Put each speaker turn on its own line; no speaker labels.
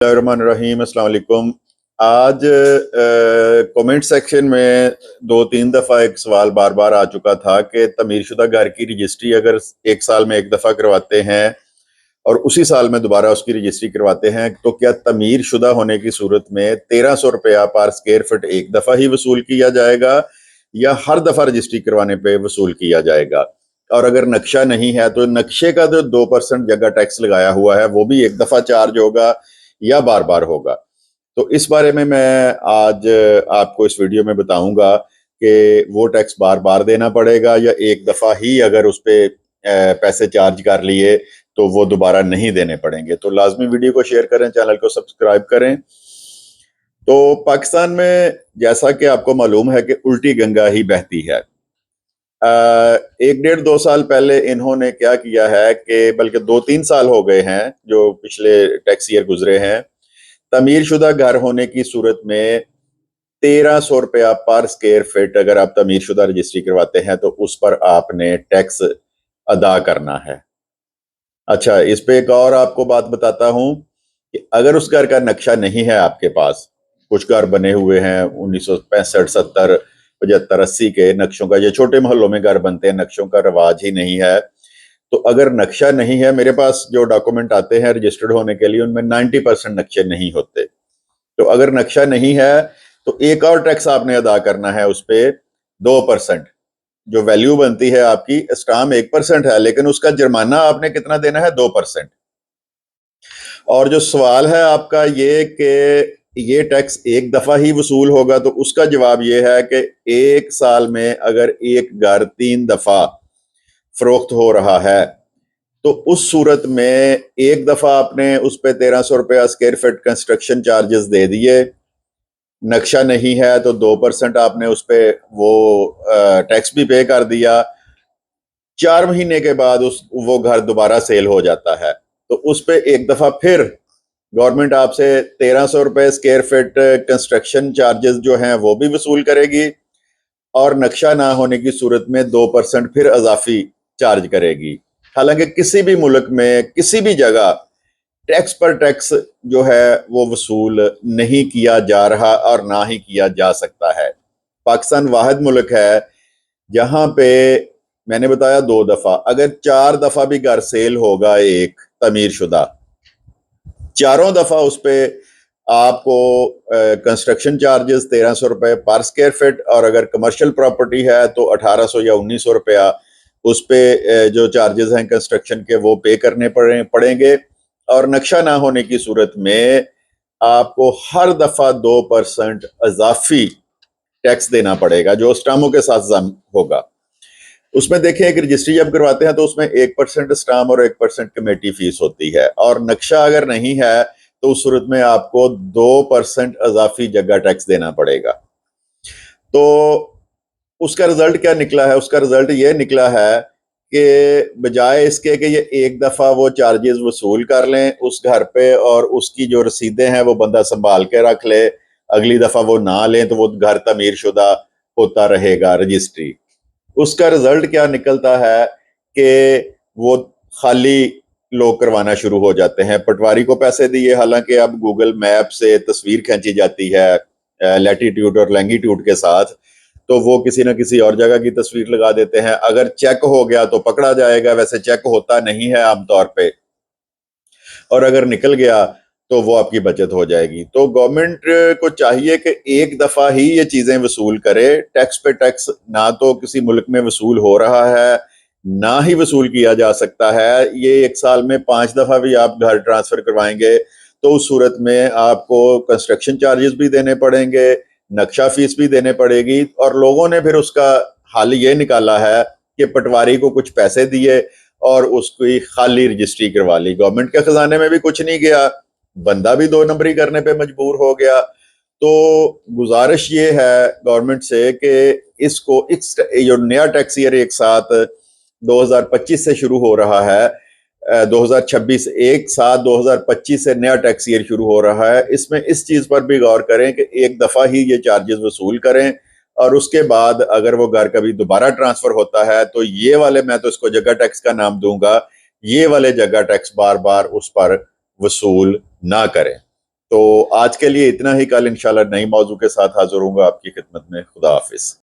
रहीम अस्सलाम वालेकुम। आज कमेंट सेक्शन में दो तीन दफ़ा एक सवाल बार बार आ चुका था कि तमीरशुदा घर की रजिस्ट्री अगर एक साल में एक दफ़ा करवाते हैं और उसी साल में दोबारा उसकी रजिस्ट्री करवाते हैं तो क्या तमीरशुदा होने की सूरत में 1300 रुपया पर स्क्वायर फुट एक दफ़ा ही वसूल किया जाएगा या हर दफ़ा रजिस्ट्री करवाने पे वसूल किया जाएगा। और अगर नक्शा नहीं है तो नक्शे का जो 2% जगह टैक्स लगाया हुआ है वो भी एक दफ़ा चार्ज होगा या बार बार होगा। तो इस बारे में मैं आज आपको इस वीडियो में बताऊंगा कि वो टैक्स बार बार देना पड़ेगा या एक दफ़ा ही अगर उस पे पैसे चार्ज कर लिए तो वो दोबारा नहीं देने पड़ेंगे। तो लाजमी वीडियो को शेयर करें, चैनल को सब्सक्राइब करें। तो पाकिस्तान में जैसा कि आपको मालूम है कि उल्टी गंगा ही बहती है। एक डेढ़ दो साल पहले इन्होंने क्या किया है कि बल्कि 2-3 साल हो गए हैं जो पिछले टैक्स ईयर गुजरे हैं, तमीरशुदा घर होने की सूरत में 1300 रुपया पर स्क्वायर फीट अगर आप तमीरशुदा रजिस्ट्री करवाते हैं तो उस पर आपने टैक्स अदा करना है। अच्छा, इस पे एक और आपको बात बताता हूं कि अगर उस घर का नक्शा नहीं है आपके पास, कुछ घर बने हुए हैं 1965, 70, 75, 80 के नक्शों का, ये छोटे मोहल्लों में घर बनते हैं, नक्शों का रिवाज ही नहीं है। तो अगर नक्शा नहीं है, मेरे पास जो डॉक्यूमेंट आते हैं रजिस्टर्ड होने के लिए उनमें 90% नक्शे नहीं होते। तो अगर नक्शा नहीं है तो एक और टैक्स आपने अदा करना है उस पे 2%। जो वैल्यू बनती है आपकी, स्टाम्प 1% है लेकिन उसका जुर्माना आपने कितना देना है, 2%। और जो सवाल है आपका ये कि ये टैक्स एक दफा ही वसूल होगा, तो उसका जवाब ये है कि एक साल में अगर एक घर 3 दफा फरोख्त हो रहा है तो उस सूरत में एक दफा आपने उस पे 1300 रुपया स्क्वायर फीट कंस्ट्रक्शन चार्जेस दे दिए, नक्शा नहीं है तो 2% आपने उस पे वो टैक्स भी पे कर दिया। 4 महीने के बाद वो घर दोबारा सेल हो जाता है तो उस पे एक दफा फिर गवर्नमेंट आपसे 1300 रुपए स्क्वायर फीट कंस्ट्रक्शन चार्जेस जो हैं वो भी वसूल करेगी और नक्शा ना होने की सूरत में 2% फिर अजाफी चार्ज करेगी। हालांकि किसी भी मुल्क में किसी भी जगह टैक्स पर टैक्स जो है वो वसूल नहीं किया जा रहा और ना ही किया जा सकता है। पाकिस्तान वाहिद मुल्क है जहां पे मैंने बताया 2 दफा, अगर 4 दफा भी घर सेल होगा एक तमीर शुदा, चारों दफा उस पे आपको कंस्ट्रक्शन चार्जेस 1300 रुपए पर स्क्वायर फीट, और अगर कमर्शियल प्रॉपर्टी है तो 1800 या 1900 रुपया उस पे जो चार्जेस हैं कंस्ट्रक्शन के वो पे करने पड़ेंगे। और नक्शा ना होने की सूरत में आपको हर दफा 2% अजाफी टैक्स देना पड़ेगा जो स्टाम्पों के साथ जम होगा। उसमें देखें, एक रजिस्ट्री जब करवाते हैं तो उसमें 1% स्टाम्प और 1% कमेटी फीस होती है, और नक्शा अगर नहीं है तो उस सूरत में आपको 2% अजाफी जगह टैक्स देना पड़ेगा। तो उसका रिजल्ट क्या निकला है? उसका रिजल्ट ये निकला है कि बजाय इसके कि ये एक दफा वो चार्जेस वसूल कर लें उस घर पे और उसकी जो रसीदें हैं वो बंदा संभाल के रख ले, अगली दफा वो ना लें तो वो घर तमीर शुदा होता रहेगा रजिस्ट्री। उसका रिजल्ट क्या निकलता है कि वो खाली लोग करवाना शुरू हो जाते हैं। पटवारी को पैसे दिए, हालांकि अब गूगल मैप से तस्वीर खींची जाती है लैटिट्यूड और लैंगिट्यूड के साथ, तो वो किसी न किसी और जगह की तस्वीर लगा देते हैं। अगर चेक हो गया तो पकड़ा जाएगा, वैसे चेक होता नहीं है आमतौर पे, और अगर निकल गया तो वो आपकी बचत हो जाएगी। तो गवर्नमेंट को चाहिए कि एक दफा ही ये चीजें वसूल करे। टैक्स पे टैक्स ना तो किसी मुल्क में वसूल हो रहा है, ना ही वसूल किया जा सकता है। ये एक साल में 5 दफा भी आप घर ट्रांसफर करवाएंगे तो उस सूरत में आपको कंस्ट्रक्शन चार्जेस भी देने पड़ेंगे, नक्शा फीस भी देने पड़ेगी। और लोगों ने फिर उसका हल ये निकाला है कि पटवारी को कुछ पैसे दिए और उसकी खाली रजिस्ट्री करवा ली। गवर्नमेंट के खजाने में भी कुछ नहीं गया, बंदा भी 2 नंबरी करने पे मजबूर हो गया। तो गुजारिश ये है गवर्नमेंट से कि इसको जो नया टैक्स ईयर एक साथ 2025 से शुरू हो रहा है, 2026 एक साथ 2025 से नया टैक्स ईयर शुरू हो रहा है, इसमें इस चीज पर भी गौर करें कि एक दफा ही ये चार्जेस वसूल करें और उसके बाद अगर वो घर कभी दोबारा ट्रांसफर होता है तो ये वाले, मैं तो इसको जगह टैक्स का नाम दूंगा, ये वाले जगह टैक्स बार बार उस पर वसूल ना करें। تو آج کے لیے اتنا ہی، کل انشاءاللہ نئی موضوع کے ساتھ حاضر ہوں گا آپ کی خدمت میں. خدا حافظ.